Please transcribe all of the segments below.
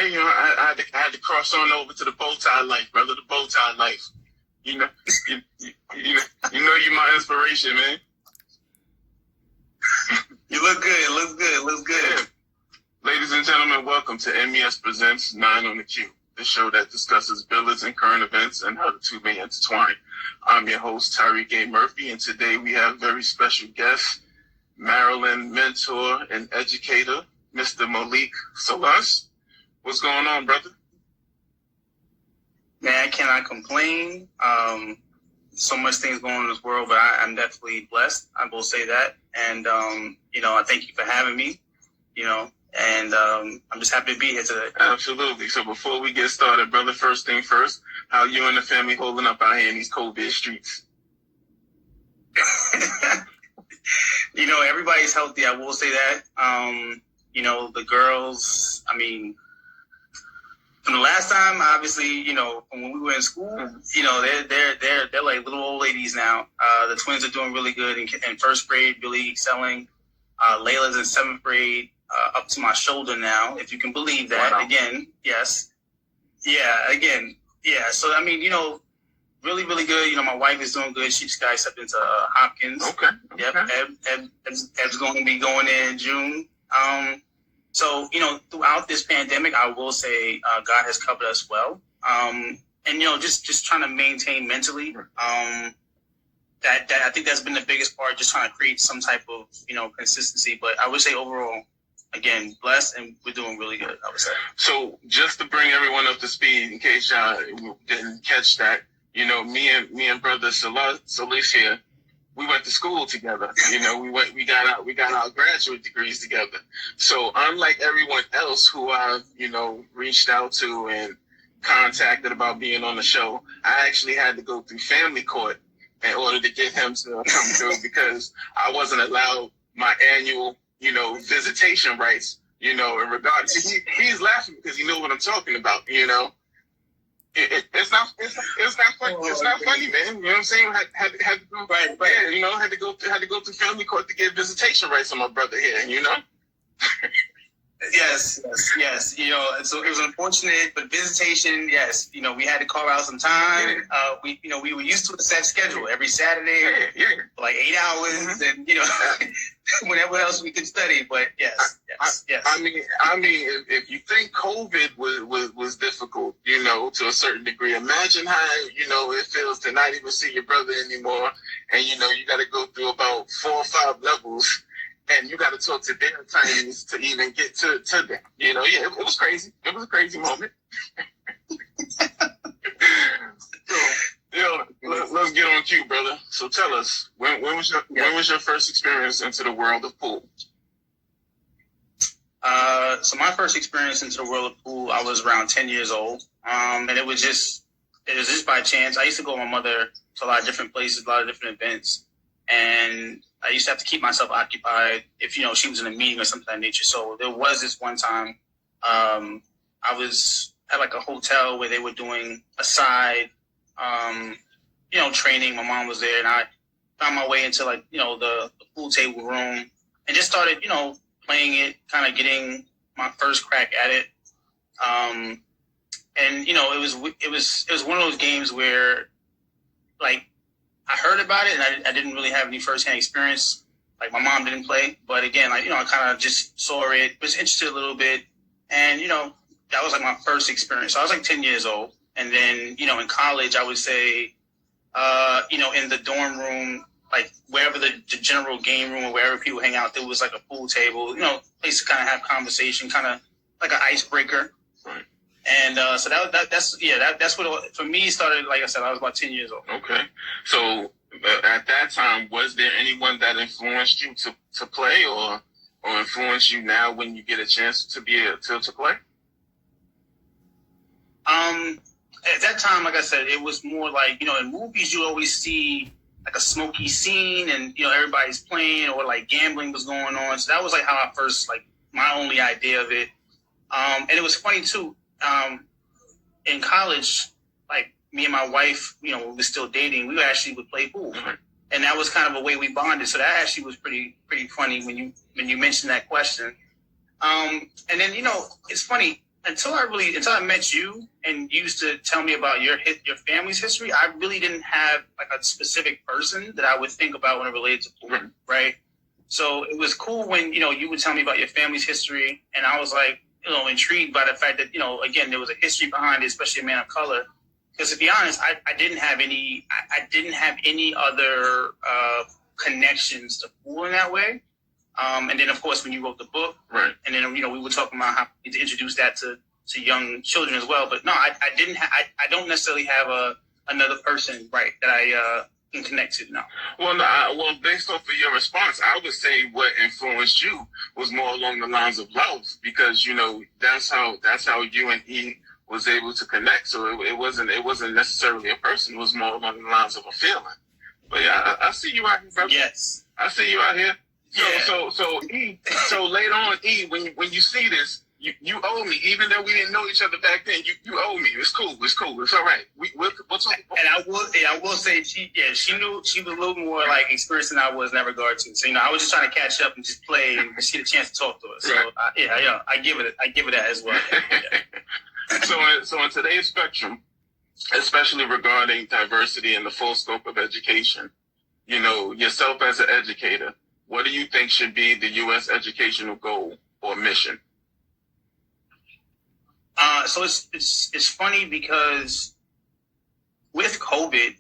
okay. I had to cross on over to the bow tie life, brother. The bow tie life. You know, you're my inspiration, man. You look good. Looks good. Yeah. Ladies and gentlemen, welcome to MES Presents 9 on the Cue, the show that discusses billiards and current events and how the two may intertwine. I'm your host, Tyreek A. Murphy, and today we have very special guest, Maryland mentor and educator, Mr. Malik Sollas. What's going on, brother? Man, I cannot complain. So much things going on in this world, but I'm definitely blessed. I will say that. And, I thank you for having me, and I'm just happy to be here today. Absolutely. So before we get started, brother, first thing first, how you and the family holding up out here in these COVID streets? Everybody's healthy. I will say that. The girls, from the last time, obviously, from when we were in school, they're like little old ladies now. The twins are doing really good in first grade, really excelling. Layla's in seventh grade, up to my shoulder now, if you can believe that. Wow. Again, yes. Yeah, again. Yeah. So, really, really good. My wife is doing good. She just got accepted into Hopkins. Okay. Yep. Eb's going to be going in June. So, throughout this pandemic, I will say God has covered us well. And, just trying to maintain mentally. That I think that's been the biggest part, just trying to create some type of, consistency. But I would say overall, again, blessed, and we're doing really good, I would say. So just to bring everyone up to speed, in case y'all didn't catch that, me and brother Sollas here, we went to school together. We got our graduate degrees together. So unlike everyone else who I've, reached out to and contacted about being on the show, I actually had to go through family court in order to get him to come through because I wasn't allowed my annual, visitation rights, in regard to, he's laughing because he knows what I'm talking about, It's not funny. It's not funny, man. You know what I'm saying? Had to go, Right. Yeah, had to go through family court to get visitation rights on my brother here, Yes. So it was unfortunate, but visitation, yes. We had to carve out some time. Yeah. We were used to a set schedule every Saturday for like 8 hours, and whenever else we could study. But yes. If you think COVID was difficult, to a certain degree, imagine how it feels to not even see your brother anymore, and you got to go through about 4 or 5 levels. And you got to talk to their attorneys to even get to them. It was crazy. It was a crazy moment. So, let's get on cue, brother. So tell us, when was your first experience into the world of pool? So my first experience into the world of pool, I was around 10 years old. And it was just by chance. I used to go with my mother to a lot of different places, a lot of different events. And I used to have to keep myself occupied if, she was in a meeting or something of that nature. So there was this one time I was at like a hotel where they were doing a side, training. My mom was there, and I found my way into like, the pool table room and just started, playing it, kind of getting my first crack at it. And, it was one of those games where like, I heard about it, and I didn't really have any firsthand experience. Like, my mom didn't play. But again, I kind of just saw it, was interested a little bit. And, that was like my first experience. So I was like 10 years old. And then, in college, I would say, in the dorm room, like wherever the general game room or wherever people hang out, there was like a pool table, place to kind of have conversation, kind of like an icebreaker. Right. And so that's what for me started. Like I said, I was about 10 years old. Okay, so at that time, was there anyone that influenced you to play, or influence you now when you get a chance to be to play? At that time, like I said, it was more like in movies you always see like a smoky scene, and everybody's playing, or like gambling was going on. So that was like how I first my only idea of it. And it was funny too. In college, like me and my wife, when we were still dating, we actually would play pool, and that was kind of a way we bonded. So that actually was pretty funny when you mentioned that question. And then it's funny. until I met you and you used to tell me about your family's history, I really didn't have like a specific person that I would think about when it related to pool, right? So it was cool when, you would tell me about your family's history, and I was like, intrigued by the fact that, again, there was a history behind it, especially a man of color. Because to be honest, I didn't have any other connections to pool in that way. And then, of course, when you wrote the book, right, and then, we were talking about how to introduce that to young children as well. But no, I don't necessarily have another person, right, that I can connect to now. Well, based off of your response, I would say what influenced you was more along the lines of love, because, that's how you and he was able to connect. So it wasn't necessarily a person. It was more along the lines of a feeling. But yeah, I see you out here, brother. Yes. I see you out here. Yeah. So later on, E, when you see this, you owe me, even though we didn't know each other back then. You owe me. It's cool. It's all right. We'll talk. And I will say she knew she was a little more like experienced than I was in that regard too. So I was just trying to catch up and just play and she had a chance to talk to us. So right. I give it that as well. Yeah. So in today's spectrum, especially regarding diversity and the full scope of education, yourself as an educator, what do you think should be the U.S. educational goal or mission? So it's funny because with COVID,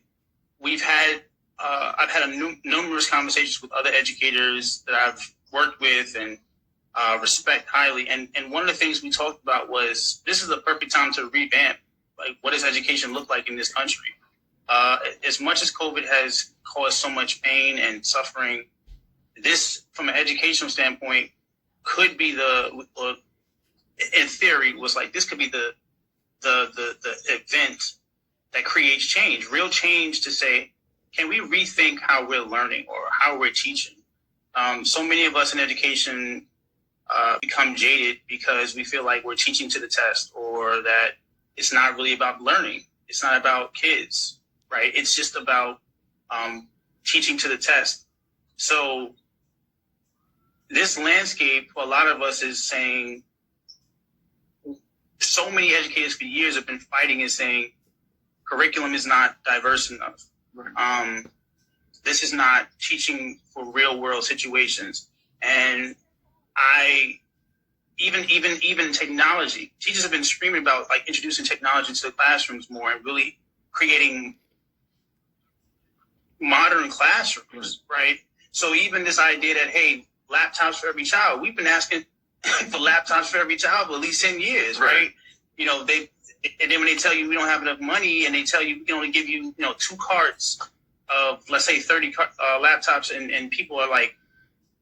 I've had numerous conversations with other educators that I've worked with and respect highly. And one of the things we talked about was this is the perfect time to revamp. Like, what does education look like in this country? As much as COVID has caused so much pain and suffering, this, from an educational standpoint, could be in theory, was like this could be the event that creates change, real change, to say, can we rethink how we're learning or how we're teaching? So many of us in education become jaded because we feel like we're teaching to the test, or that it's not really about learning. It's not about kids, right? It's just about teaching to the test. So this landscape, for a lot of us, is saying, so many educators for years have been fighting and saying curriculum is not diverse enough. Right. This is not teaching for real world situations. And even technology, teachers have been screaming about like introducing technology to the classrooms more and really creating modern classrooms, right? So even this idea that, hey, laptops for every child, we've been asking for laptops for every child for at least 10 years, right? And then when they tell you we don't have enough money, and they tell you we can only give you, 2 carts of, let's say, 30 laptops, and people are like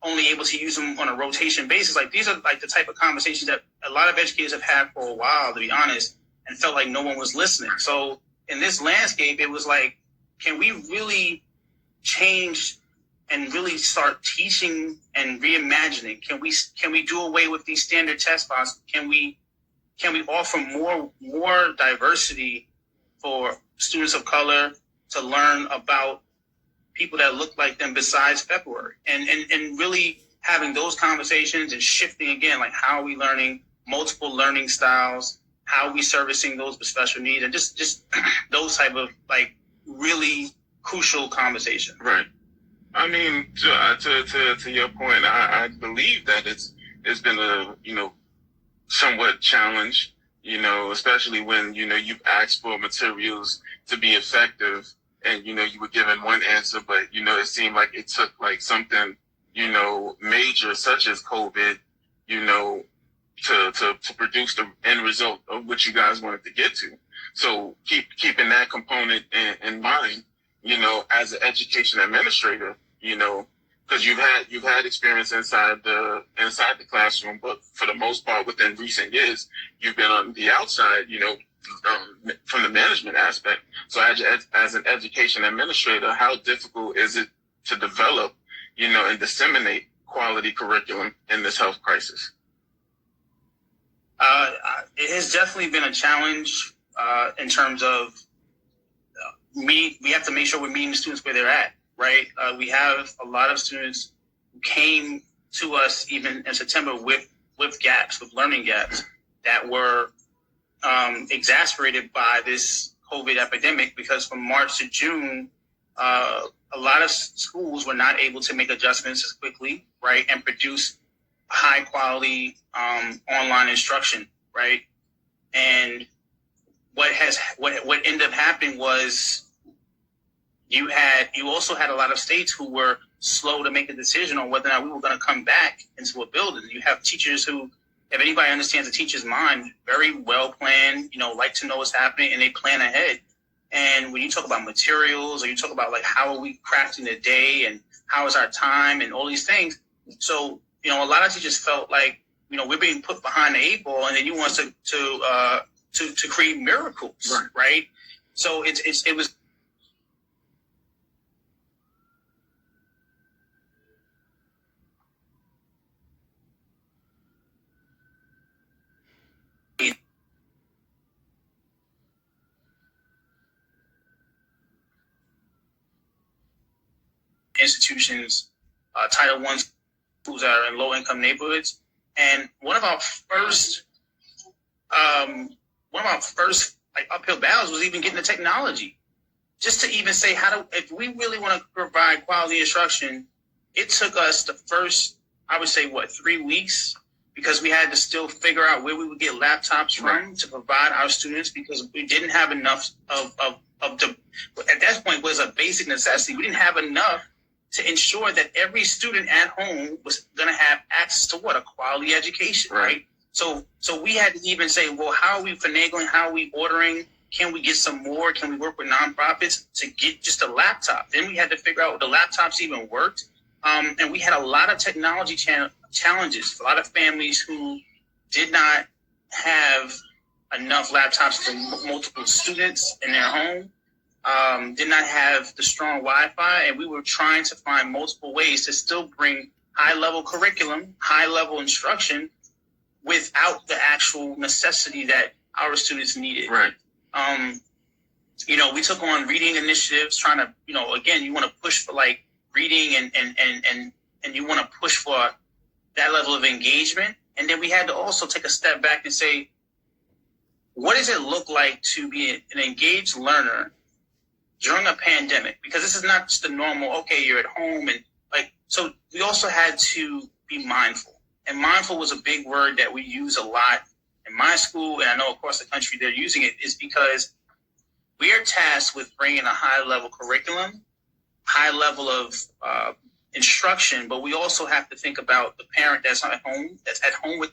only able to use them on a rotation basis. Like, these are like the type of conversations that a lot of educators have had for a while, to be honest, and felt like no one was listening. So in this landscape, it was like, can we really change and really start teaching and reimagining? Can we do away with these standard test files? Can we offer more diversity for students of color to learn about people that look like them besides February? And really having those conversations and shifting again, like, how are we learning multiple learning styles? How are we servicing those with special needs? And just those type of like really crucial conversations. Right. I mean, to your point, I believe that it's been a, somewhat challenge, especially when, you've asked for materials to be effective, and, you were given one answer, but, it seemed like it took like something, major, such as COVID, to produce the end result of what you guys wanted to get to. So keeping that component in mind, as an education administrator, because you've had experience inside the classroom, but for the most part, within recent years, you've been on the outside, from the management aspect. So as an education administrator, how difficult is it to develop, and disseminate quality curriculum in this health crisis? It has definitely been a challenge in terms of we have to make sure we're meeting the students where they're at, right? We have a lot of students who came to us even in September with gaps, with learning gaps. that were exacerbated by this COVID epidemic, because from March to June, a lot of schools were not able to make adjustments as quickly, right, and produce high quality online instruction, right? And what ended up happening was you also had a lot of states who were slow to make a decision on whether or not we were going to come back into a building. You have teachers who, if anybody understands a teacher's mind, very well planned, like to know what's happening, and they plan ahead. And when you talk about materials, or you talk about like how are we crafting the day and how is our time and all these things. So, a lot of teachers felt like, we're being put behind the eight ball, and then you want to create miracles, right? So it was institutions, Title I schools that are in low-income neighborhoods. And one of our first like uphill battles was even getting the technology. Just to even say if we really want to provide quality instruction, it took us the first, I would say, 3 weeks, because we had to still figure out where we would get laptops from to provide our students, because we didn't have enough of the, at that point was a basic necessity. We didn't have enough to ensure that every student at home was going to have access to a quality education, right? So we had to even say, well, how are we finagling? How are we ordering? Can we get some more? Can we work with nonprofits to get just a laptop? Then we had to figure out if the laptops even worked. And we had a lot of technology challenges. A lot of families who did not have enough laptops for multiple students in their home, did not have the strong Wi-Fi, and we were trying to find multiple ways to still bring high-level curriculum, high-level instruction, without the actual necessity that our students needed. Right. We took on reading initiatives, trying to, again, you want to push for like reading and you want to push for that level of engagement. And then we had to also take a step back and say, what does it look like to be an engaged learner during a pandemic? Because this is not just the normal, okay, you're at home and so we also had to be mindful. And mindful was a big word that we use a lot in my school, and I know across the country they're using it, is because we are tasked with bringing a high-level curriculum, high level of instruction, but we also have to think about the parent that's at home with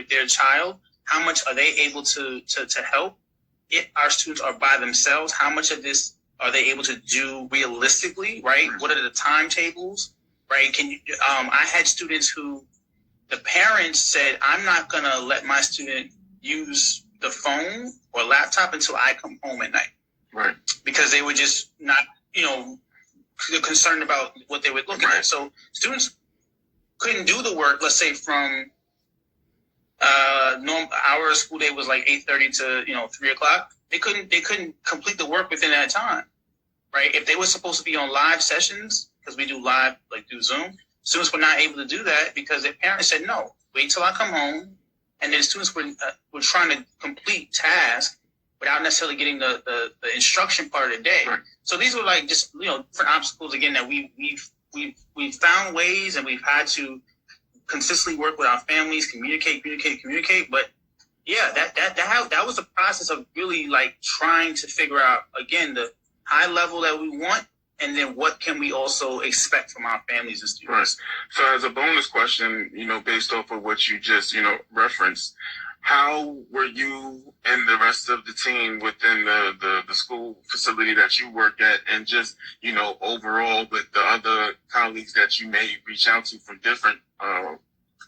their child. How much are they able to help? If our students are by themselves, how much of this are they able to do realistically, right? What are the timetables, right? I had students who the parents said, I'm not going to let my student use the phone or laptop until I come home at night. Right. Because they were just not, concerned about what they were looking at. So students couldn't do the work, let's say from our school day was like 8:30 to 3 o'clock. They couldn't complete the work within that time, right? If they were supposed to be on live sessions, because we do live through Zoom, students were not able to do that because their parents said, no, wait till I come home. And then students were trying to complete tasks without necessarily getting the instruction part of the day. Right. So these were just different obstacles again that we've found ways, and we've had to consistently work with our families, communicate. But yeah, that was the process of really trying to figure out again the high level that we want, and then what can we also expect from our families and students. Right. So as a bonus question, based off of what you just referenced, how were you and the rest of the team within the school facility that you work at, and just, overall with the other colleagues that you may reach out to from different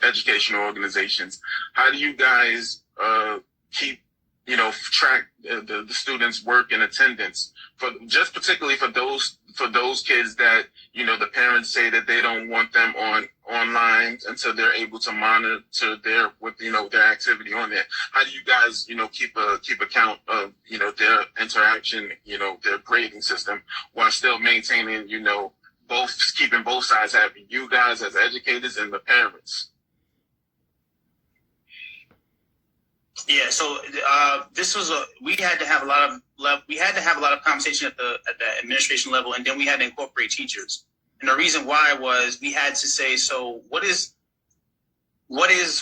educational organizations? How do you guys keep, track the students' work and attendance, particularly for those kids that, the parents say that they don't want them online until they're able to monitor their activity on there? How do you guys, keep account of, their interaction, their grading system, while still maintaining, keeping both sides happy, you guys as educators and the parents? Yeah, so this was we had to have a lot of conversation at the administration level, and then we had to incorporate teachers. And the reason why was we had to say, so what is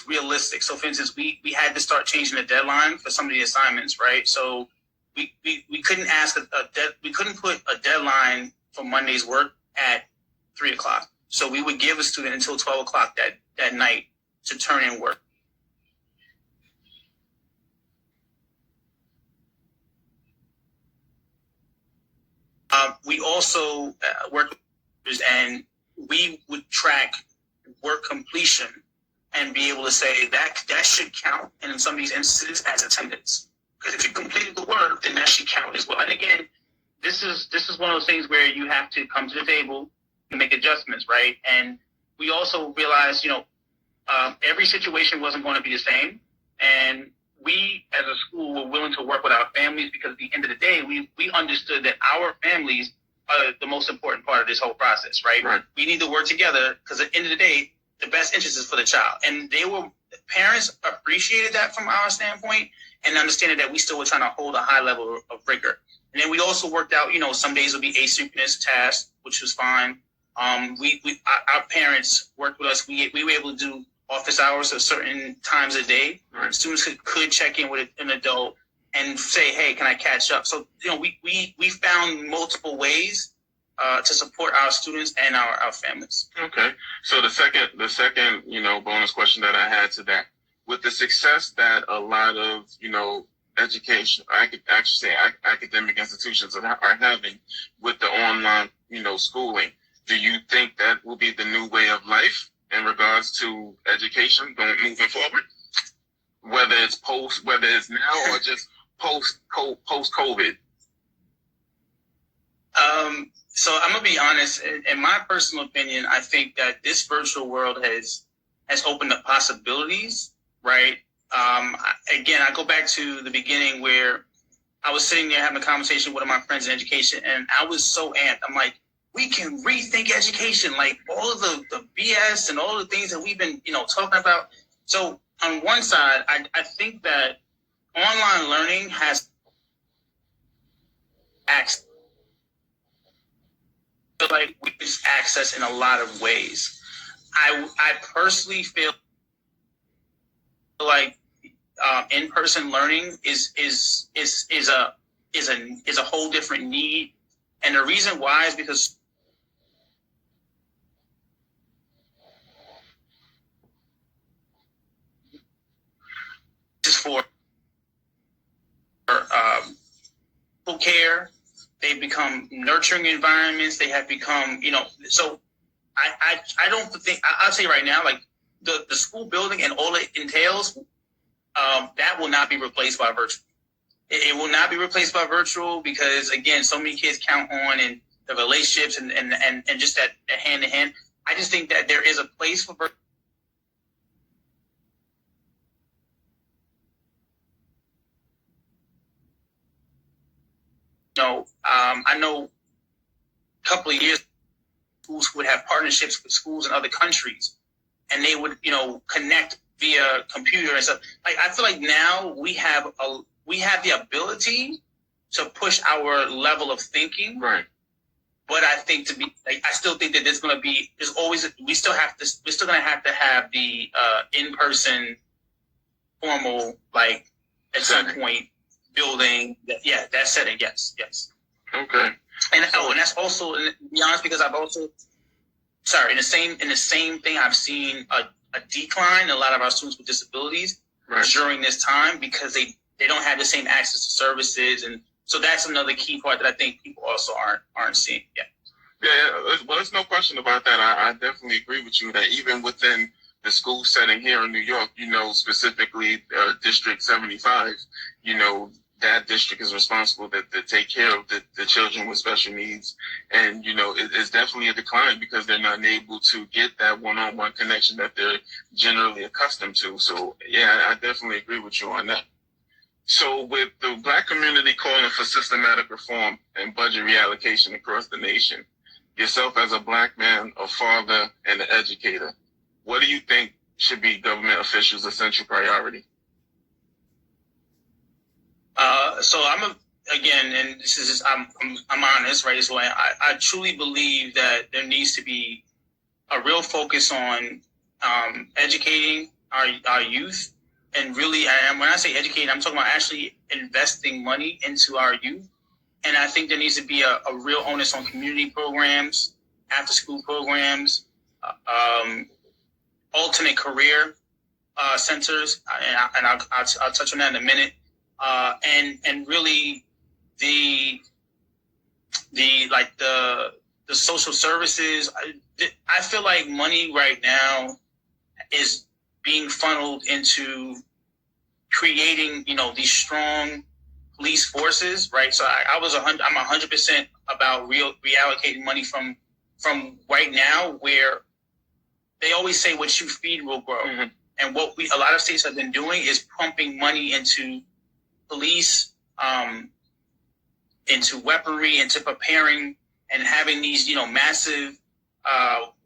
realistic? So, for instance, we had to start changing the deadline for some of the assignments, right? So we couldn't we couldn't put a deadline for Monday's work at 3:00. So we would give a student until 12:00 that night to turn in work. We also worked and we would track work completion and be able to say that should count in some of these instances as attendance. Because if you completed the work, then that should count as well. And again, this is one of those things where you have to come to the table and make adjustments, right? And we also realized, every situation wasn't going to be the same. And we, as a school, were willing to work with our families because at the end of the day, we understood that our families are the most important part of this whole process, right? We need to work together because at the end of the day, the best interest is for the child. And parents appreciated that from our standpoint and understanding that we still were trying to hold a high level of rigor. And then we also worked out, some days would be asynchronous tasks, which was fine. Our parents worked with us. We were able to do office hours at certain times a day. Right. Students could check in with an adult and say, "Hey, can I catch up?" So we found multiple ways to support our students and our families. Okay. So the second bonus question that I had to that, with the success that a lot of education, I could actually say academic institutions are having with the online schooling, do you think that will be the new way of life in regards to education moving forward? Whether it's now or just post COVID. So I'm gonna be honest. In my personal opinion, I think that this virtual world has opened up possibilities. Right. Again, I go back to the beginning where I was sitting there having a conversation with one of my friends in education, and I was so amped. I'm like, we can rethink education, like all of the BS and all the things that we've been, talking about. So on one side, I think that online learning has access, like we just access in a lot of ways. I personally feel like in-person learning is a whole different need, and the reason why is because for care. They've become nurturing environments. They have become, so I don't think, I'll say right now, like the school building and all it entails, that will not be replaced by virtual. It will not be replaced by virtual because, again, so many kids count on and the relationships and just that hand to hand. I just think that there is a place for virtual. I know a couple of years schools would have partnerships with schools in other countries, and they would, connect via computer and stuff. Like I feel like now we have the ability to push our level of thinking. Right. But I think I still think that we're still gonna have to have the in-person formal, like at some point building that setting. Yes. Okay. And that's also, to be honest, because I've also in the same thing, I've seen a decline in a lot of our students with disabilities during this time because they don't have the same access to services, and so that's another key part that I think people also aren't seeing yet. Yeah, well, there's no question about that. I definitely agree with you that even within the school setting here in New York, specifically District 75, that district is responsible to take care of the children with special needs. And, it's definitely a decline because they're not able to get that one-on-one connection that they're generally accustomed to. So, yeah, I definitely agree with you on that. So with the Black community calling for systematic reform and budget reallocation across the nation, yourself as a Black man, a father, and an educator, what do you think should be government officials' essential priority? So again, and this is just, I'm honest, right? So I truly believe that there needs to be a real focus on educating our youth, and really, and when I say educating, I'm talking about actually investing money into our youth. And I think there needs to be a real onus on community programs, after school programs, alternate career centers, and I'll touch on that in a minute. And really the social services. I feel like money right now is being funneled into creating, these strong police forces, right? So I'm 100% about reallocating money from right now, where they always say what you feed will grow. Mm-hmm. And what a lot of states have been doing is pumping money into police, into weaponry, into preparing and having these, massive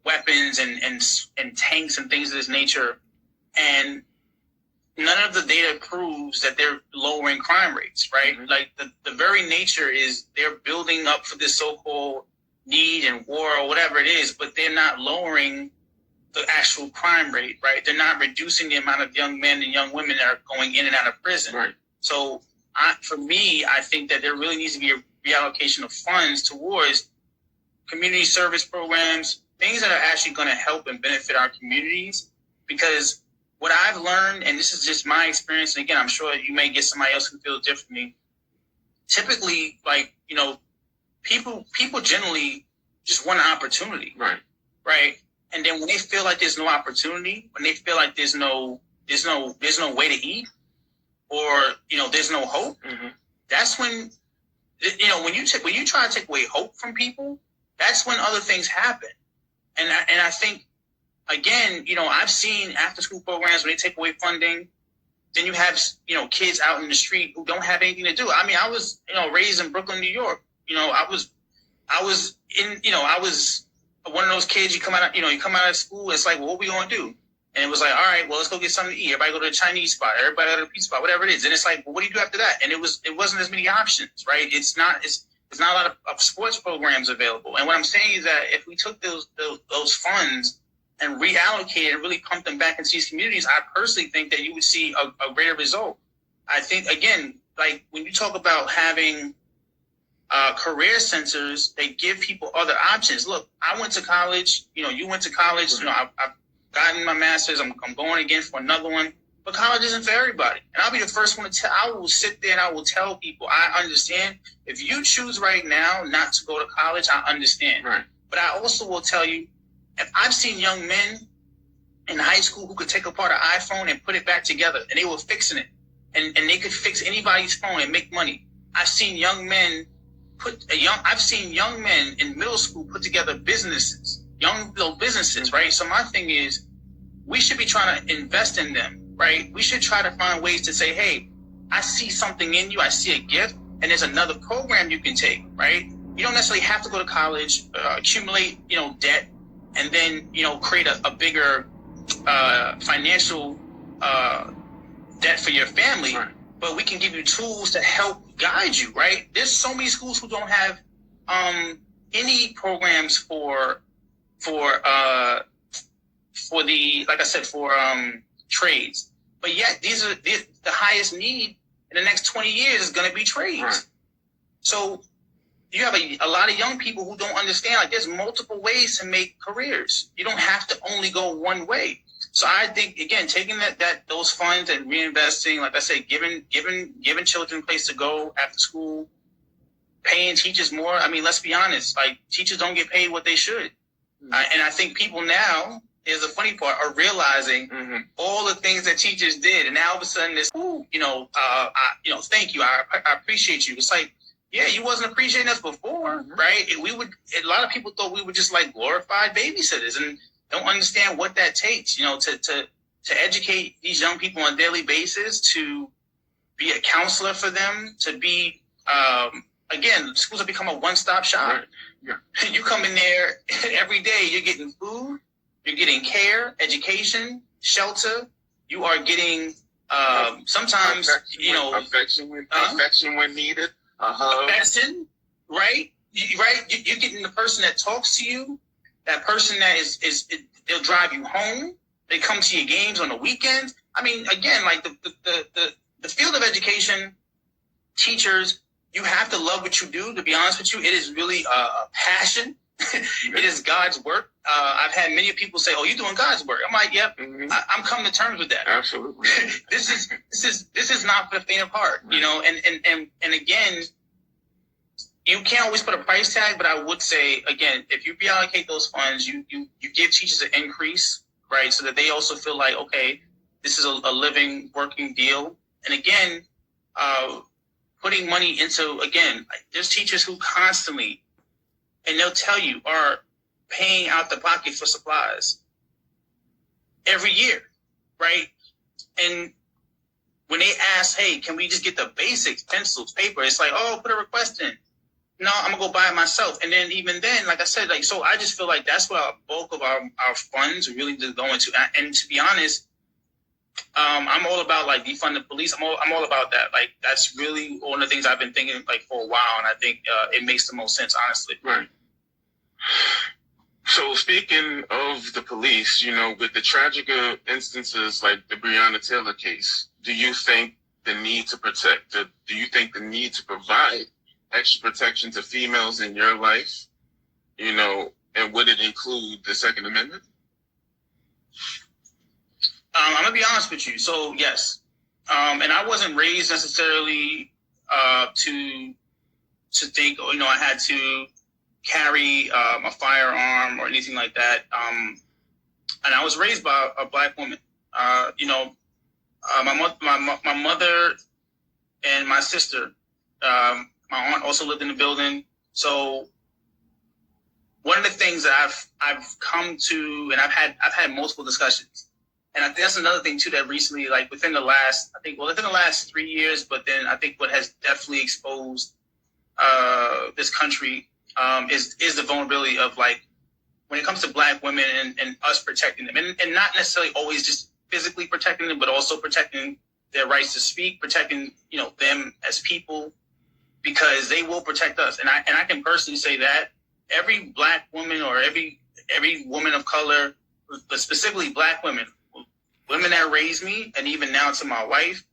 weapons and tanks and things of this nature. And none of the data proves that they're lowering crime rates, right? Mm-hmm. Like the very nature is they're building up for this so-called need and war or whatever it is, but they're not lowering the actual crime rate, right? They're not reducing the amount of young men and young women that are going in and out of prison. Right. So for me, I think that there really needs to be a reallocation of funds towards community service programs, things that are actually going to help and benefit our communities. Because what I've learned, and this is just my experience, and again, I'm sure you may get somebody else who feels differently. Typically, people generally just want an opportunity. Right. Right. And then when they feel like there's no opportunity, when they feel like there's no way to eat, or there's no hope, mm-hmm. That's when when you try to take away hope from people, that's when other things happen. And I think, again, I've seen after school programs when they take away funding, then you have kids out in the street who don't have anything to do. I mean, I was raised in Brooklyn, New York. I was one of those kids. You come out of school. It's like, well, what we gonna do? And it was like, all right, well, let's go get something to eat. Everybody go to the Chinese spot. Everybody go to the pizza spot. Whatever it is. And it's like, well, what do you do after that? And it wasn't as many options, right? It's not a lot of sports programs available. And what I'm saying is that if we took those funds and reallocated and really pumped them back into these communities, I personally think that you would see a greater result. I think, again, like when you talk about having career centers, they give people other options. Look, I went to college. You went to college. I've gotten my master's. I'm going again for another one. But college isn't for everybody. And I'll be the first one to tell. I will sit there and I will tell people, I understand. If you choose right now not to go to college, I understand. Right. But I also will tell you, if I've seen young men in high school who could take apart an iPhone and put it back together, and they were fixing it, and they could fix anybody's phone and make money. I've seen young men in middle school put together businesses, young little businesses, right? So my thing is, we should be trying to invest in them, right? We should try to find ways to say, hey, I see something in you, I see a gift, and there's another program you can take, right? You don't necessarily have to go to college, accumulate, debt, and then, create a bigger financial debt for your family. Right. But we can give you tools to help guide you, right? There's so many schools who don't have any programs for trades. But yet the highest need in the next 20 years is going to be trades. Right. So you have a lot of young people who don't understand, like, there's multiple ways to make careers. You don't have to only go one way. So I think, again, taking those funds and reinvesting, like I said, giving children a place to go after school, paying teachers more. I mean, let's be honest, like, teachers don't get paid what they should. Mm-hmm. And I think people now, is the funny part, are realizing mm-hmm. all the things that teachers did. And now all of a sudden it's, thank you. I appreciate you. It's like, yeah, you wasn't appreciating us before, mm-hmm. right? A lot of people thought we were just like glorified babysitters and don't understand what that takes, to educate these young people on a daily basis, to be a counselor for them, to be, again, schools have become a one-stop shop. Right. Yeah. You come in there every day, you're getting food, you're getting care, education, shelter. You are getting Sometimes, affection when needed, affection, right? You're getting the person that talks to you, that person that they'll drive you home. They come to your games on the weekends. I mean, again, like the field of education, teachers, you have to love what you do. To be honest with you, it is really a passion. It is God's work. I've had many people say, "Oh, you're doing God's work." I'm like, "Yep." Mm-hmm. I'm coming to terms with that. Absolutely. This is not for the faint of heart, right. And again, you can't always put a price tag, but I would say again, if you reallocate those funds, you give teachers an increase, right, so that they also feel like, okay, this is a living, working deal. And again, putting money into, again, there's teachers who constantly, and they'll tell you, are paying out the pocket for supplies every year, right? And when they ask, hey, can we just get the basics, pencils, paper? It's like, oh, put a request in. No, I'm going to go buy it myself. And then even then, like I said, so I just feel like that's where a bulk of our funds really just go into. And to be honest, I'm all about like defund the police. I'm all about that. Like that's really one of the things I've been thinking like for a while, and I think it makes the most sense, honestly. Right. So speaking of the police, with the tragic instances like the Breonna Taylor case, do you think the need to provide extra protection to females in your life, and would it include the Second Amendment? I'm going to be honest with you. So, yes. And I wasn't raised necessarily to think, I had to carry a firearm or anything like that. And I was raised by a Black woman. My mother and my sister, my aunt also lived in the building. So one of the things that I've come to, and I've had multiple discussions. And I think that's another thing too that recently, like within the last 3 years, but then I think what has definitely exposed this country is the vulnerability of like when it comes to Black women and us protecting them, and not necessarily always just physically protecting them, but also protecting their rights to speak, protecting them as people, because they will protect us. And I can personally say that every Black woman or every woman of color, but specifically Black women that raised me, and even now to my wife,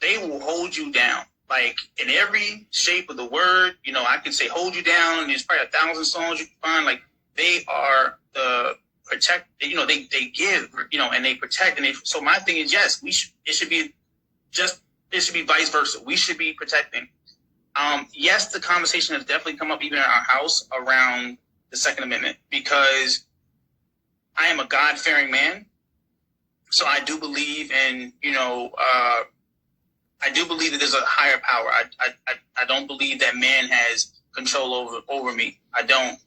they will hold you down. Like in every shape of the word, I can say hold you down, and there's probably 1,000 songs you can find. Like they are the protect, they give, and they protect. And so my thing is, yes, it should be vice versa. We should be protecting. Yes, the conversation has definitely come up even in our house around the Second Amendment, because I am a God-fearing man. So I do believe in, I do believe that there's a higher power. I don't believe that man has control over me. I don't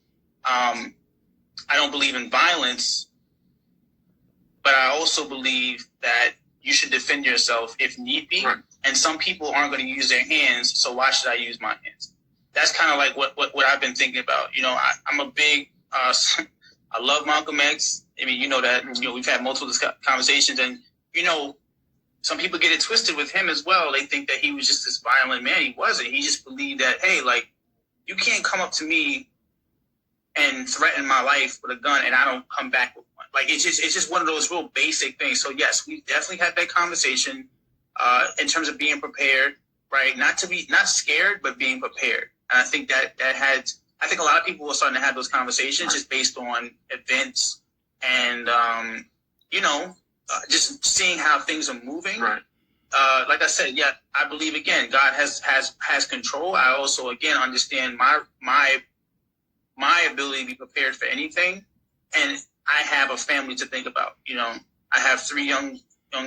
believe in violence, but I also believe that you should defend yourself if need be. Right. And some people aren't going to use their hands, so why should I use my hands? That's kind of like what I've been thinking about. I'm a big, I love Malcolm X. I mean, that, we've had multiple conversations, and, some people get it twisted with him as well. They think that he was just this violent man. He wasn't. He just believed that, hey, like, you can't come up to me and threaten my life with a gun and I don't come back with one. Like, it's just one of those real basic things. So, yes, we definitely had that conversation in terms of being prepared, right? Not scared, but being prepared. And I think I think a lot of people were starting to have those conversations just based on events and, just seeing how things are moving. Right. Like I said, yeah, I believe, again, God has control. I also, again, understand my ability to be prepared for anything. And I have a family to think about. I have 3 young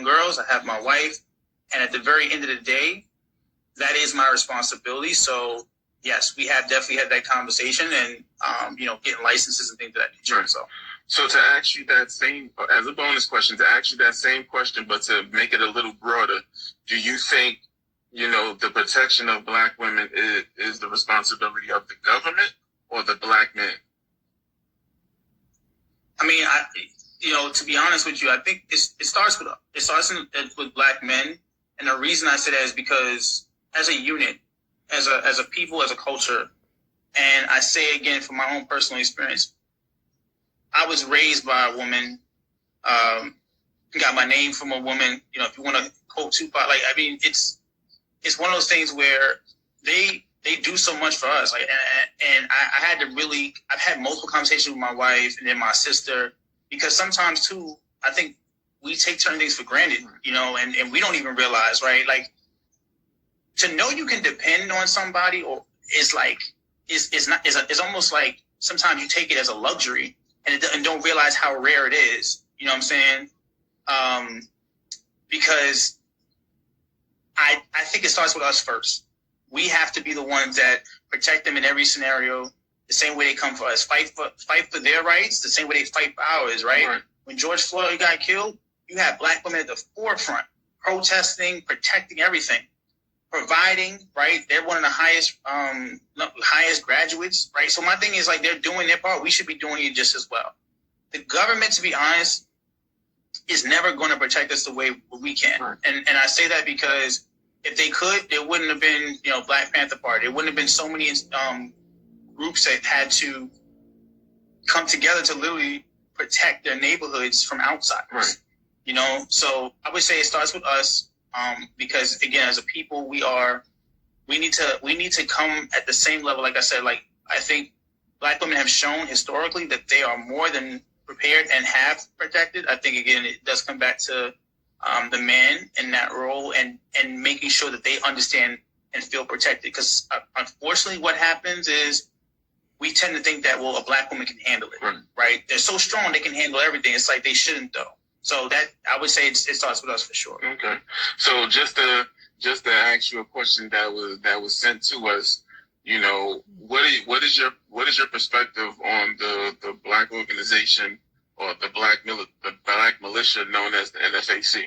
girls. I have my wife. And at the very end of the day, that is my responsibility. So, yes, we have definitely had that conversation and, getting licenses and things of that nature. Right. So to ask you that same, as a bonus question, but to make it a little broader, do you think, the protection of Black women is the responsibility of the government or the Black man? I mean, to be honest with you, I think it starts with Black men, and the reason I say that is because as a unit, as a people, as a culture, and I say again from my own personal experience, I was raised by a woman. Got my name from a woman. If you want to quote Tupac, it's one of those things where they do so much for us. And I had to really, I've had multiple conversations with my wife and then my sister, because sometimes too, I think we take certain things for granted, and we don't even realize, right? Like, to know you can depend on somebody, or it's almost like sometimes you take it as a luxury and don't realize how rare it is. You know what I'm saying? Because I think it starts with us first. We have to be the ones that protect them in every scenario, the same way they come for us. Fight for their rights, the same way they fight for ours, right? When George Floyd got killed, you had Black women at the forefront, protesting, protecting everything, providing, right? They're one of the highest graduates, right? So my thing is, like, they're doing their part. We should be doing it just as well. The government, to be honest, is never going to protect us the way we can. Right. And I say that because if they could, there wouldn't have been, Black Panther Party. There wouldn't have been so many groups that had to come together to literally protect their neighborhoods from outsiders. Right. So I would say it starts with us, because again, as a people, we need to come at the same level. Like I said, like, I think Black women have shown historically that they are more than prepared and have protected. I think, again, it does come back to the men in that role and making sure that they understand and feel protected. Because unfortunately, what happens is we tend to think that, well, a Black woman can handle it, right? They're so strong, they can handle everything. It's like they shouldn't, though. So that, I would say it starts with us for sure. Okay. So just to ask you a question that was sent to us, what is your perspective on the Black organization or the Black militia known as the NFAC?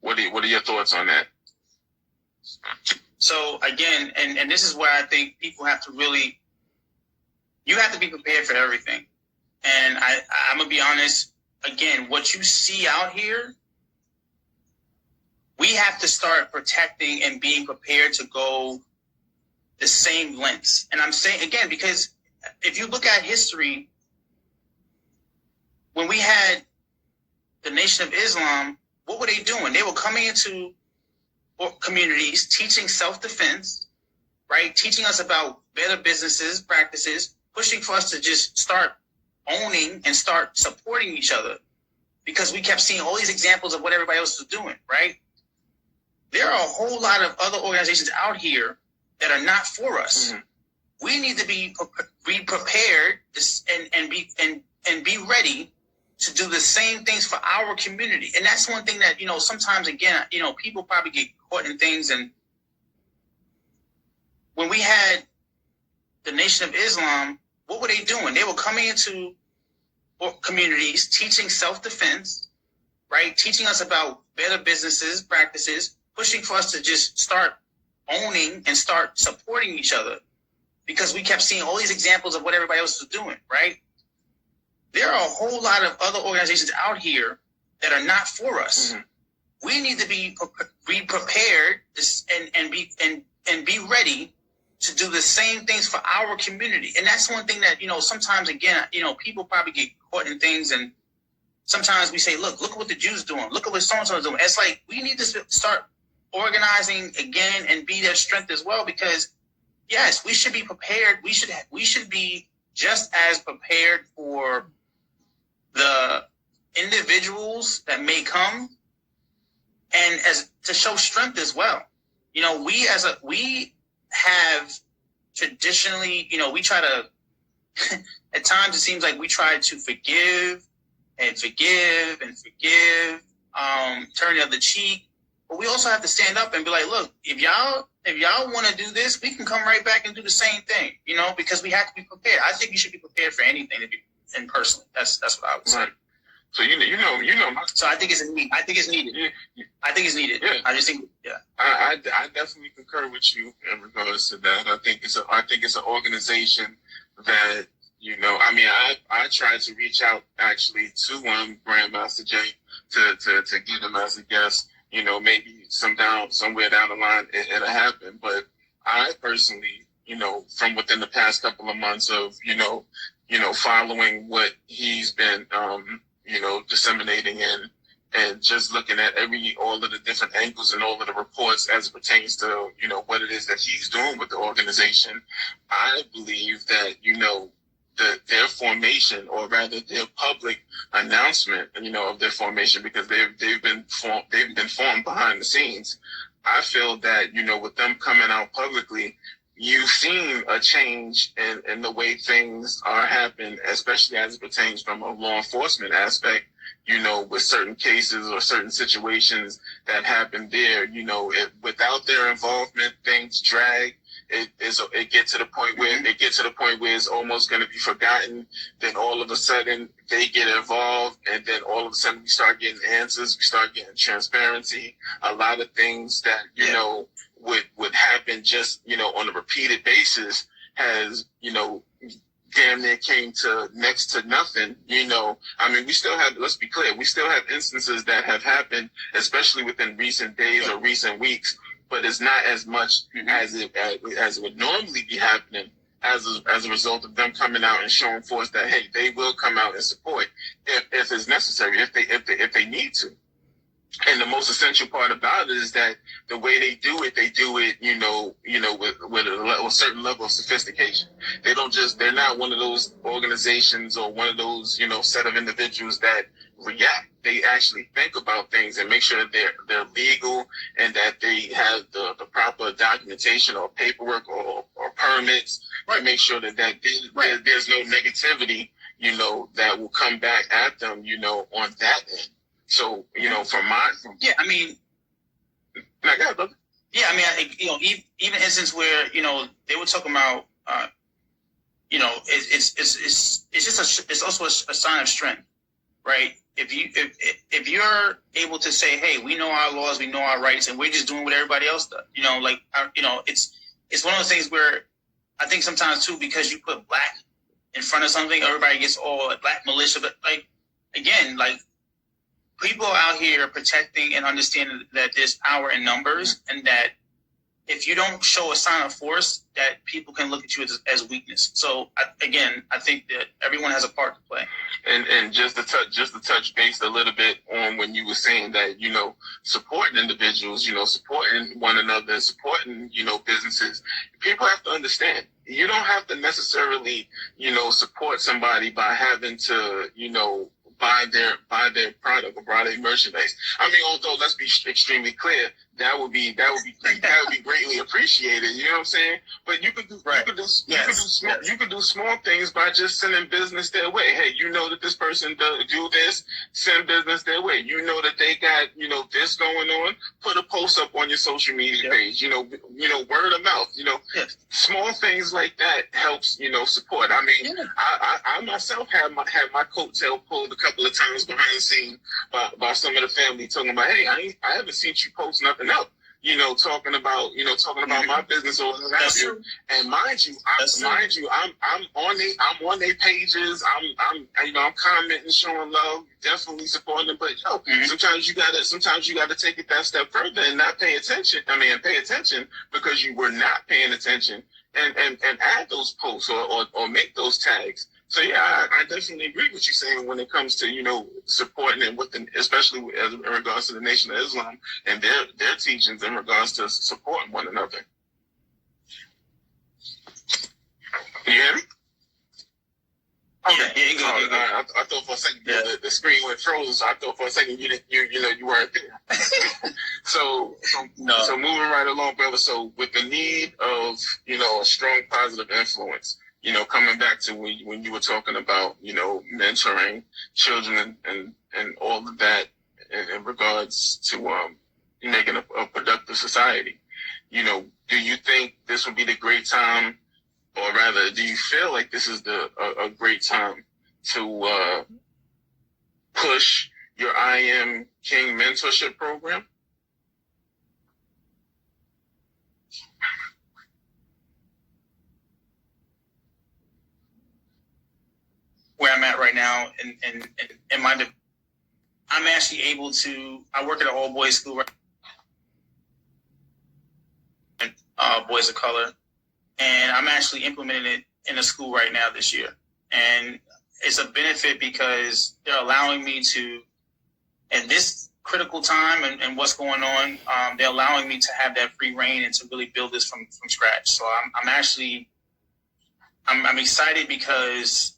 What are your thoughts on that? So again, and this is where I think people have to really, you have to be prepared for everything. And I'm gonna be honest, again, what you see out here, we have to start protecting and being prepared to go the same lengths. And I'm saying, again, because if you look at history, when we had the Nation of Islam, what were they doing? They were coming into communities, teaching self-defense, right? Teaching us about better businesses, practices, pushing for us to just start owning and start supporting each other, because we kept seeing all these examples of what everybody else was doing, right? There are a whole lot of other organizations out here that are not for us. Mm-hmm. We need to be prepared and be ready to do the same things for our community. And that's one thing that, sometimes, again, people probably get caught in things. And when we had the Nation of Islam, what were they doing? They were coming into communities, teaching self-defense, right? Teaching us about better businesses, practices, pushing for us to just start owning and start supporting each other, because we kept seeing all these examples of what everybody else was doing, right? There are a whole lot of other organizations out here that are not for us. Mm-hmm. We need to be prepared and be ready to do the same things for our community. And that's one thing that, sometimes, again, people probably get caught in things, and sometimes we say, look what the Jews doing. Look at what so-and-so is doing. It's like, we need to start organizing again and be their strength as well, because yes, we should be prepared. We should be just as prepared for the individuals that may come, and as to show strength as well. We have traditionally, we try to, at times it seems like we try to forgive, turn the other cheek. But we also have to stand up and be like, look, if y'all want to do this, we can come right back and do the same thing, because we have to be prepared. I think you should be prepared for anything, and personally, that's what I would say. Right. So So I think it's needed. I think it's needed. Yeah. I just think, yeah. I definitely concur with you in regards to that. I think it's an organization that I mean, I tried to reach out actually to Grandmaster Jay to get him as a guest. Maybe somewhere down the line it'll happen. But I personally, from within the past couple of months of following what he's been disseminating and just looking at all of the different angles and all of the reports as it pertains to what it is that he's doing with the organization, I believe that their formation, or rather their public announcement, of their formation, because they've been formed behind the scenes. I feel that with them coming out publicly, you've seen a change in the way things are happening, especially as it pertains from a law enforcement aspect. With certain cases or certain situations that happen there, without their involvement, things drag. It gets to the point where it's almost going to be forgotten. Then all of a sudden they get involved, and then all of a sudden we start getting answers. We start getting transparency. A lot of things that would happen just on a repeated basis has damn near came to next to nothing. I mean, we still have, let's be clear, we still have instances that have happened, especially within recent days or recent weeks, but it's not as much as it would normally be happening as a result of them coming out and showing force that, hey, they will come out and support if it's necessary, if they need to. And the most essential part about it is that the way they do it with a certain level of sophistication. They're not one of those organizations or one of those, set of individuals that react. They actually think about things and make sure that they're legal and that they have the proper documentation or paperwork or permits, to make sure that there's no negativity, that will come back at them, on that end. So, I mean, even instance where, they were talking about, it's also a sign of strength, right? If you're able to say, hey, we know our laws, we know our rights, and we're just doing what everybody else does, it's one of those things where I think sometimes too, because you put black in front of something, everybody gets all like black militia, but people out here protecting and understanding that there's power in numbers, and that if you don't show a sign of force, that people can look at you as weakness. So I think that everyone has a part to play. And just to touch base a little bit on when you were saying that, supporting individuals, supporting one another, supporting, businesses, people have to understand, you don't have to necessarily, support somebody by having to, buy their product or buy their merchandise. I mean, although let's be extremely clear, that would be greatly appreciated. You know what I'm saying? But you could do small things by just sending business their way. Hey, that this person do this, send business their way. That they got this going on. Put a post up on your social media page. Word of mouth. Small things like that helps support. I mean, I myself had my coattail pulled a couple of times behind the scene by some of the family talking about, hey, I haven't seen you post nothing up, talking about my business or whatever have you. And mind you, I'm on their pages. I'm commenting, showing love, definitely supporting them. But sometimes you gotta take it that step further and not pay attention. Pay attention because you were not paying attention, and add those posts or make those tags. So I definitely agree with you saying when it comes to supporting and especially in regards to the Nation of Islam and their teachings in regards to supporting one another. You hear me? Okay. I thought for a second the screen went frozen, so I thought for a second you weren't there. So moving right along, brother. So with the need of a strong positive influence. Coming back to when you were talking about, mentoring children and all of that in regards to making a productive society, do you think this would be the great time, or rather, do you feel like this is a great time to push your IamKing mentorship program? now in my, I'm actually able to, I work at an all boys school, boys of color, and I'm actually implementing it in a school right now this year. And it's a benefit because they're allowing me to, at this critical time and what's going on, they're allowing me to have that free reign and to really build this from scratch. So I'm excited because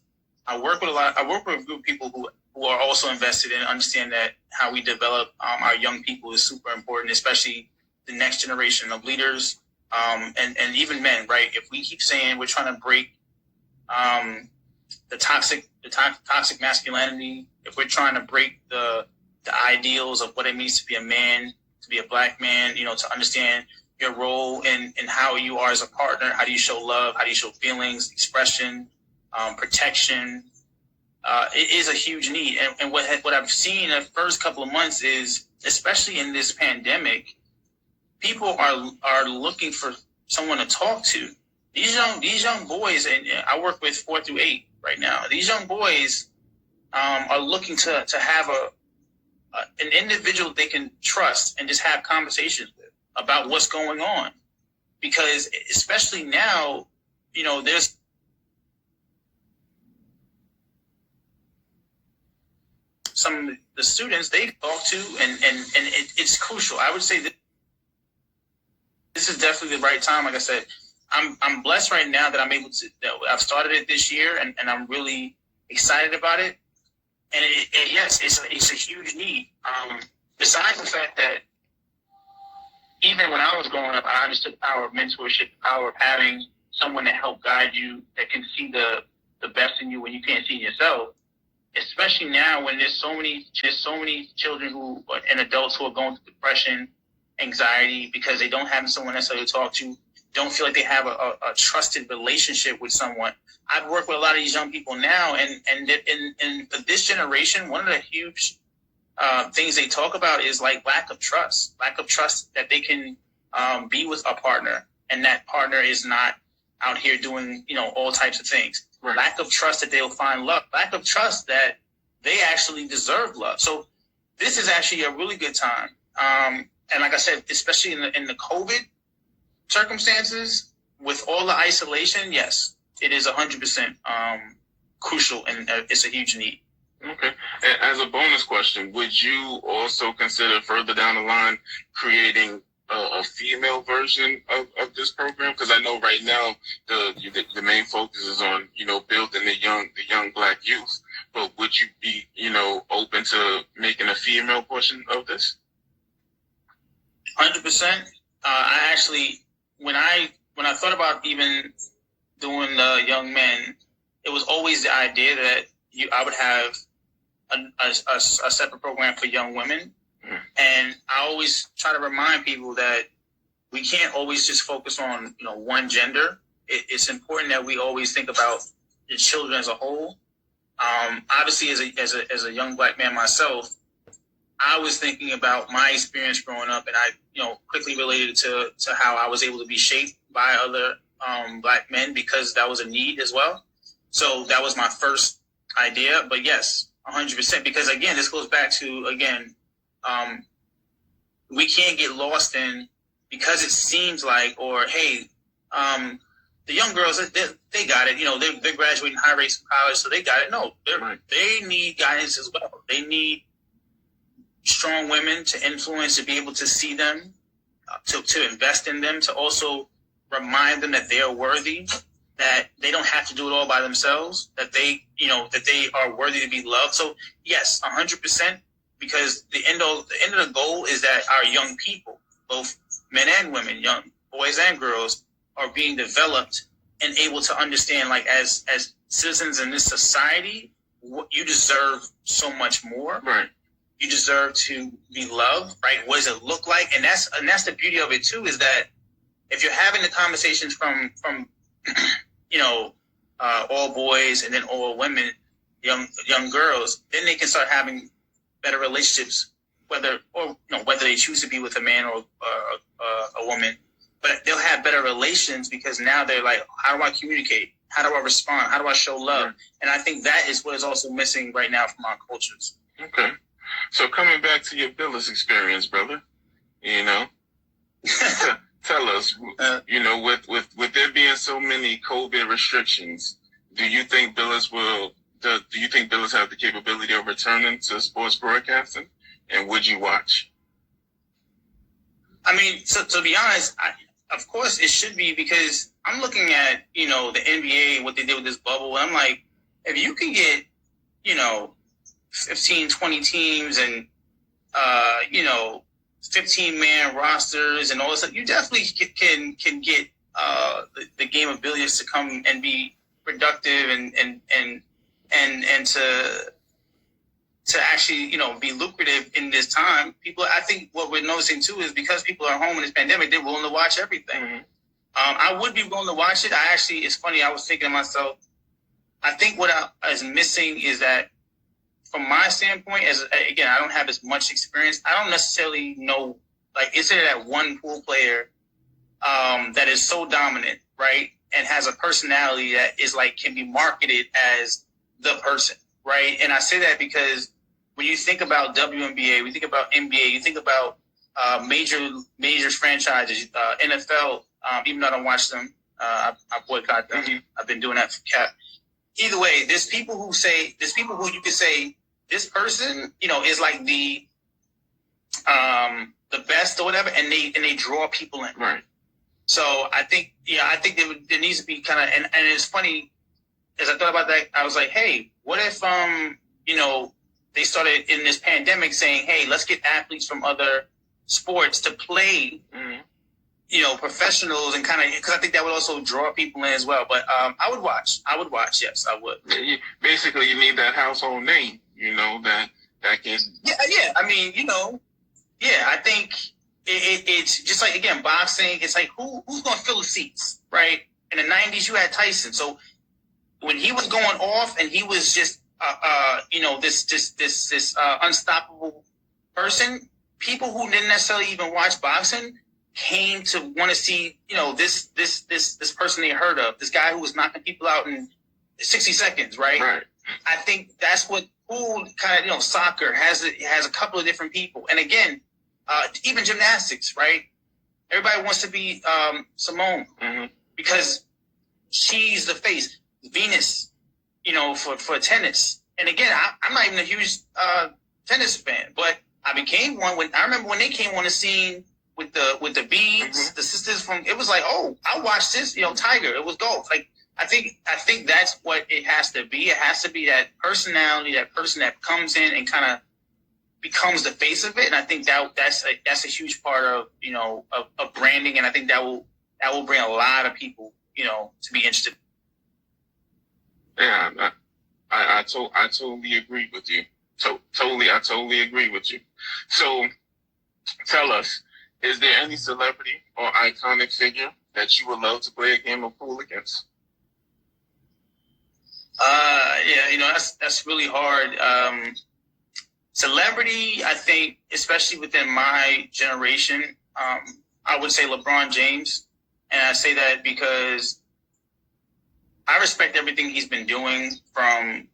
I work with a group of people who are also invested and understand that how we develop our young people is super important, especially the next generation of leaders, and even men, right? If we keep saying we're trying to break the toxic masculinity, if we're trying to break the ideals of what it means to be a man, to be a black man, to understand your role and how you are as a partner, how do you show love, how do you show feelings, expression, protection, it is a huge need. And what I've seen in the first couple of months is, especially in this pandemic, people are looking for someone to talk to. These young boys, and I work with 4 through 8 right now. These young boys are looking to have an individual they can trust and just have conversations with about what's going on. Because especially now, there's some of the students they talk to, and it's crucial. I would say that this is definitely the right time. Like I said, I'm blessed right now that I've started it this year, and I'm really excited about it. And yes, it's a huge need. Besides the fact that even when I was growing up, I understood the power of mentorship, the power of having someone to help guide you that can see the best in you when you can't see yourself. Especially now when there's so many children and adults who are going through depression, anxiety, because they don't have someone necessarily to talk to, don't feel like they have a trusted relationship with someone. I've worked with a lot of these young people now, and for this generation, one of the huge things they talk about is like lack of trust that they can be with a partner, and that partner is not out here doing all types of things. Right. Lack of trust that they'll find love. Lack of trust that they actually deserve love. So this is actually a really good time. And like I said, especially in the COVID circumstances, with all the isolation, yes, it is 100% crucial, and it's a huge need. Okay. As a bonus question, would you also consider further down the line creating a female version of this program? Because I know right now the main focus is on building the young black youth. But would you be open to making a female portion of this? 100%. I actually, when I thought about even doing the young men, it was always the idea that I would have a separate program for young women. And I always try to remind people that we can't always just focus on one gender. It's important that we always think about the children as a whole. Obviously, as a young black man myself, I was thinking about my experience growing up, and I quickly related to how I was able to be shaped by other black men, because that was a need as well. So that was my first idea. But yes, 100%, because again, this goes back to we can't get lost in, because it seems like, or hey, the young girls, they got it. They're graduating high rates from college, so they got it. No, they need guidance as well. They need strong women to influence, to be able to see them, to invest in them, to also remind them that they are worthy, that they don't have to do it all by themselves, that they are worthy to be loved. So yes, 100%. Because the end of the goal is that our young people, both men and women, young boys and girls, are being developed and able to understand, like, as citizens in this society, you deserve so much more. Right. You deserve to be loved. Right. What does it look like? And that's the beauty of it too, is that if you're having the conversations from all boys and then all women, young girls, then they can start having better relationships, whether they choose to be with a man or a woman, but they'll have better relations, because now they're like, how do I communicate? How do I respond? How do I show love? And I think that is what is also missing right now from our cultures. Okay. So coming back to your Billiards experience, brother, you know, tell us, you know, with there being so many COVID restrictions, do you think Billiards have the capability of returning to sports broadcasting? And would you watch? I mean, so to be honest, of course it should be, because I'm looking at, you know, the NBA and what they did with this bubble. And I'm like, if you can get, you know, 15, 20 teams and, you know, 15-man rosters and all this stuff, you definitely can get the game of billiards to come and be productive and to actually, you know, be lucrative in this time. People, I think what we're noticing too is because people are home in this pandemic, they're willing to watch everything. Mm-hmm. I would be willing to watch it. It's funny, I was thinking to myself, I think what is missing is that, from my standpoint, again, I don't have as much experience. I don't necessarily know, like, is there that one pool player that is so dominant, right, and has a personality that is like can be marketed as the person, right? And I say that because when you think about WNBA, when you think about NBA, you think about major franchises, NFL. Even though I don't watch them, I boycott them. Mm-hmm. I've been doing that for Cap. Either way, there's people who you could say, this person, you know, is like the best or whatever, and they draw people in. Right. So I think there needs to be kind of, and it's funny, as I thought about that, I was like, hey, what if you know, they started in this pandemic saying, hey, let's get athletes from other sports to play, mm-hmm. you know, professionals, and kind of, because I think that would also draw people in as well. But I would watch. Yes, I would. Basically, you need that household name, you know, that can. Yeah. I mean, you know, yeah. I think it's just like, again, boxing. It's like who's going to fill the seats, right? In the '90s, you had Tyson. So when he was going off, and he was just you know, this unstoppable person, people who didn't necessarily even watch boxing came to want to see, you know, this person they heard of, this guy who was knocking people out in 60 seconds, right? Right. I think that's what pool kind of, you know, soccer has a couple of different people. And again, even gymnastics, right? Everybody wants to be Simone, mm-hmm. because she's the face. Venus, you know, for tennis. And again, I'm not even a huge tennis fan, but I became one I remember when they came on the scene with the beads, mm-hmm. the sisters from. It was like, oh, I watched this, you know, Tiger. It was golf. Like I think that's what it has to be. It has to be that personality, that person that comes in and kind of becomes the face of it. And I think that's a huge part of, you know, of branding. And I think that will bring a lot of people, you know, to be interested. Yeah, I totally agree with you. I totally agree with you. So tell us, is there any celebrity or iconic figure that you would love to play a game of pool against? Yeah, you know, that's really hard. Celebrity, I think, especially within my generation, I would say LeBron James. And I say that because I respect everything he's been doing, from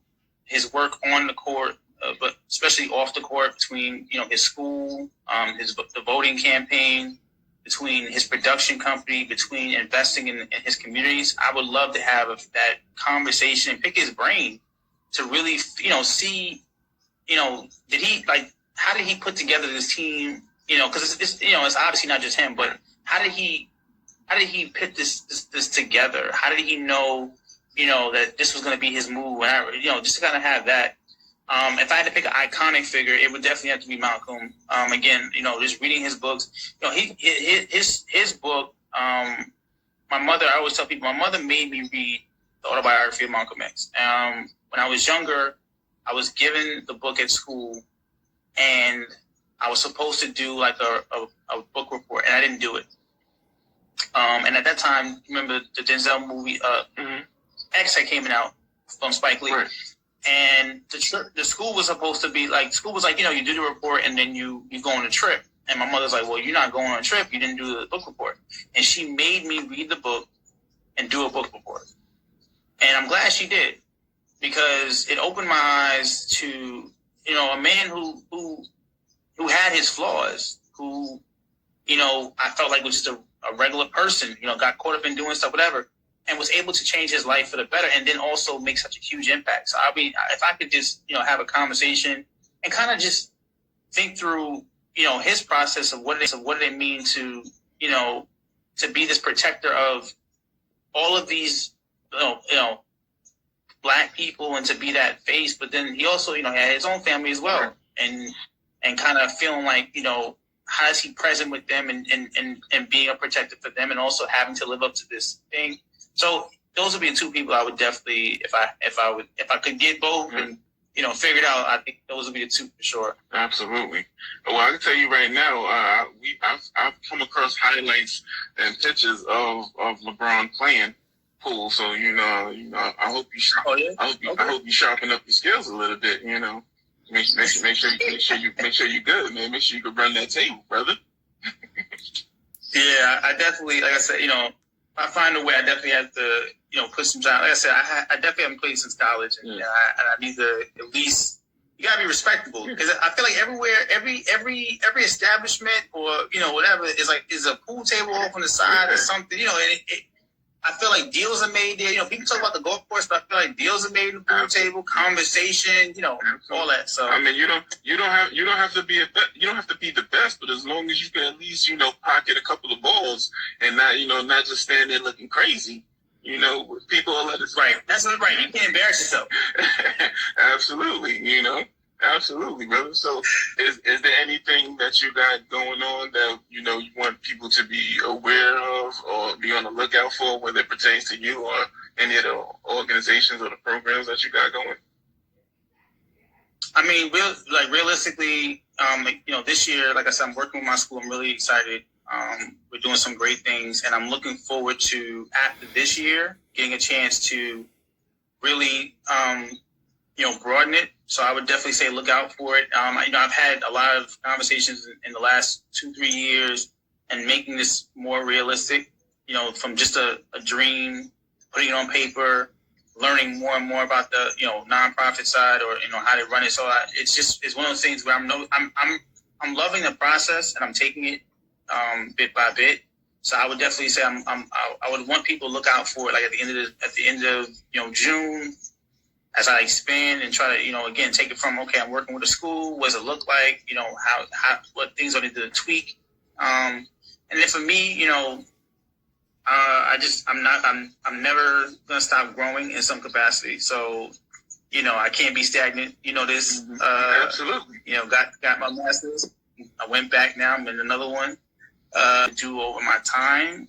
his work on the court, but especially off the court, between, you know, his school, the voting campaign, between his production company, between investing in his communities. I would love to have that conversation, pick his brain to really, you know, see, you know, how did he put together this team? You know, because it's you know, it's obviously not just him, but how did he put this together? How did he know, you know, that this was going to be his move? Whatever, you know, just to kind of have that. If I had to pick an iconic figure, it would definitely have to be Malcolm. Again, you know, just reading his books. You know, his book. My mother, I always tell people, my mother made me read the autobiography of Malcolm X. When I was younger, I was given the book at school, and I was supposed to do like a book report, and I didn't do it. And at that time, remember the Denzel movie mm-hmm. X had came out from Spike Lee. Right. And the school was supposed to be like, you know, you do the report and then you go on a trip. And my mother's like, well, you're not going on a trip. You didn't do the book report. And she made me read the book and do a book report. And I'm glad she did, because it opened my eyes to, a man who had his flaws, who, I felt like was just a regular person, got caught up in doing stuff, whatever, and was able to change his life for the better, and then also make such a huge impact. So, I mean, if I could just, have a conversation and kind of just think through, his process of what did it mean to, to be this protector of all of these, Black people, and to be that face. But then he also, had his own family as well, and kind of feeling like, how is he present with them, and being a protector for them, and also having to live up to this thing. So those would be the two people I would definitely, if I could get both and figure it out, I think those would be the two for sure. Absolutely. Well, I can tell you right now, I've come across highlights and pictures of LeBron playing pool. So I hope you I hope you sharpen up your skills a little bit. Make sure you're good, man. Make sure you can run that table, brother. Yeah, I definitely, like I said, I find a way. I definitely have to, put some time. Like I said, I definitely haven't played since college, and I need to at least. You gotta be respectable, because I feel like everywhere, every establishment or whatever is a pool table off on the side or something. And I feel like deals are made there. People talk about the golf course, but I feel like deals are made in the pool table, conversation, all that. So I mean, you don't have to be the best, but as long as you can at least pocket a couple of balls and not just stand there looking crazy. People will let us. Right. That's right. You can't embarrass yourself. Absolutely. Absolutely, brother. So, is there anything that you got going on that you want people to be aware of or be on the lookout for, whether it pertains to you or any of the organizations or the programs that you got going? I mean, realistically, this year, like I said, I'm working with my school. I'm really excited. We're doing some great things, and I'm looking forward to, after this year, getting a chance to really, broaden it. So I would definitely say look out for it. I've had a lot of conversations in the last 2-3 years, and making this more realistic, from just a dream, putting it on paper, learning more and more about the, nonprofit side, or, how to run it. So it's one of those things where I'm loving the process, and I'm taking it bit by bit. So I would definitely say I would want people to look out for it, like at the end of June, as I expand and try to again take it from, okay, I'm working with a school, what does it look like, how what things I need to tweak, and then for me, I'm never gonna stop growing in some capacity. So I can't be stagnant. This Absolutely. Got my master's. I went back, now I'm in another one. Do over my time,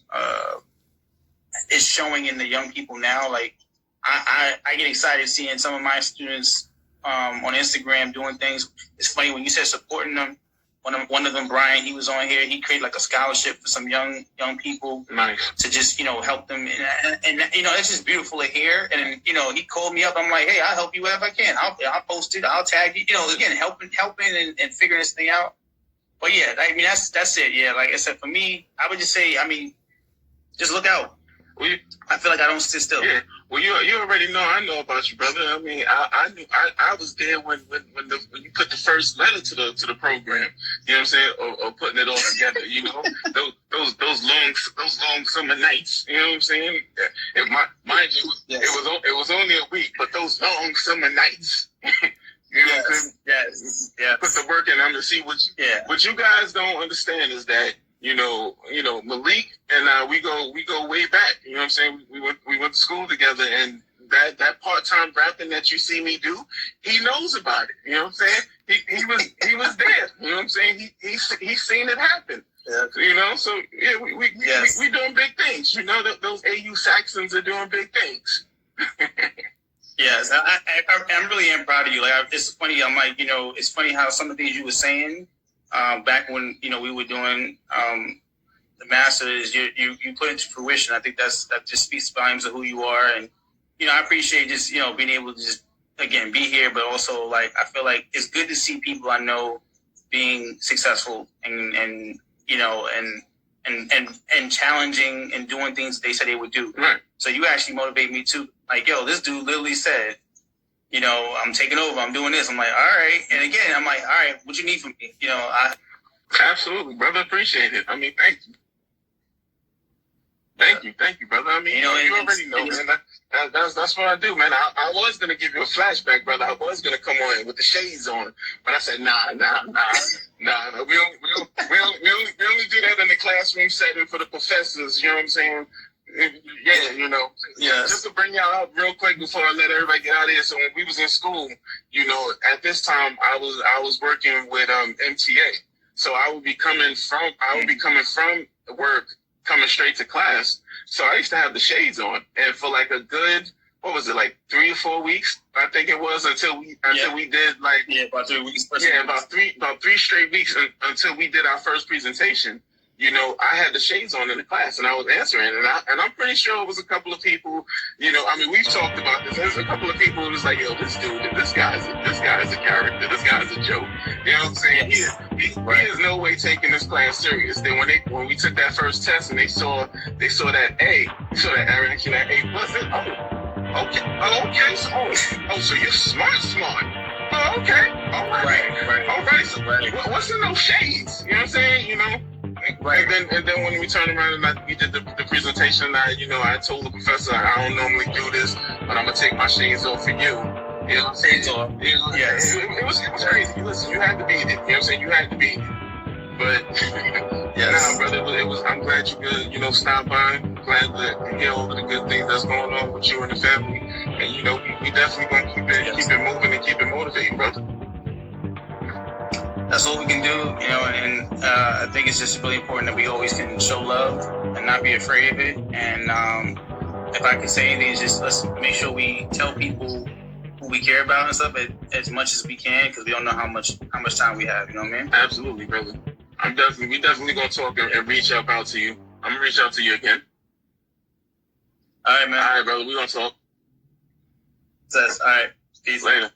it's showing in the young people now. Like I get excited seeing some of my students on Instagram doing things. It's funny when you said supporting them. One of them, Brian, he was on here. He created like a scholarship for some young people. Nice. To just help them, and it's just beautiful to hear. And he called me up. I'm like, hey, I'll help you wherever I can. I'll post it. I'll tag you. Again, helping and figuring this thing out. But yeah, I mean that's it. Yeah, like I said, for me, I would just say, just look out. I feel like I don't sit still. Yeah. Well, you already know. I know about you, brother. I mean, I was there when you put the first letter to the program. You know what I'm saying? Or putting it all together. Those long summer nights. You know what I'm saying? Mind you, it was only a week, but those long summer nights. Yes. Put the work in. I'm to see what you guys don't understand is that Malik and we go way back. You know what I'm saying? We went to school together, and that part-time rapping that you see me do, he knows about it. You know what I'm saying? He was there. You know what I'm saying? He's seen it happen. Yeah. So yeah, we doing big things. Those AU Saxons are doing big things. Yes, I'm really proud of you. Like, it's funny. I'm like, it's funny how some of the things you were saying back when we were doing the masters, you put into fruition. I think that just speaks volumes of who you are, and I appreciate just being able to just again be here, but also like I feel like it's good to see people I know being successful and challenging and doing things they said they would do. Right. So you actually motivate me too. Like, yo, this dude literally said, you know, I'm taking over. I'm doing this. I'm like, all right. And again, I'm like, all right, what you need from me? You know, Absolutely, brother. Appreciate it. I mean, thank you. Thank you, brother. I mean, you already know, man. That's what I do, man. I was gonna give you a flashback, brother. I was gonna come on with the shades on, but I said, nah. We only do that in the classroom setting for the professors. You know what I'm saying? Yeah, you know. Yes. Just to bring y'all up real quick before I let everybody get out of here. So when we was in school, you know, at this time I was working with MTA. So I would be coming from work, coming straight to class. So I used to have the shades on, and for like a good, what was it, like 3 or 4 weeks, I think it was, until we did like about 3 weeks. About three straight weeks until we did our first presentation. You know, I had the shades on in the class, and I was answering, and I'm pretty sure it was a couple of people. You know, I mean, we've talked about this. There's a couple of people who was like, "Yo, this guy's a character. This guy's a joke." You know what I'm saying? He is no way taking this class serious. Then when we took that first test and they saw that A, actually that A wasn't. Okay. So you're smart. Oh, okay. All right. All right. So what's in those shades? You know what I'm saying? You know. Right. And then when we turned around and we did the presentation, I told the professor, I don't normally do this, but I'm gonna take my shades off for you. You know what I'm saying? Yes. It was crazy. Listen, you had to be it. You know what I'm saying? You had to be it. But yes. Nah, brother, I'm glad you could, stop by. Glad to hear all the good things that's going on with you and the family. And we definitely gonna keep it moving and keep it motivating, brother. That's all we can do, and I think it's just really important that we always can show love and not be afraid of it. And if I can say anything, it's just let's make sure we tell people who we care about and stuff as much as we can, because we don't know how much time we have. You know what I mean? Absolutely, brother. We definitely gonna talk and reach out to you. I'm gonna reach out to you again. All right, man. All right, brother. We gonna talk. All right. Peace. Later.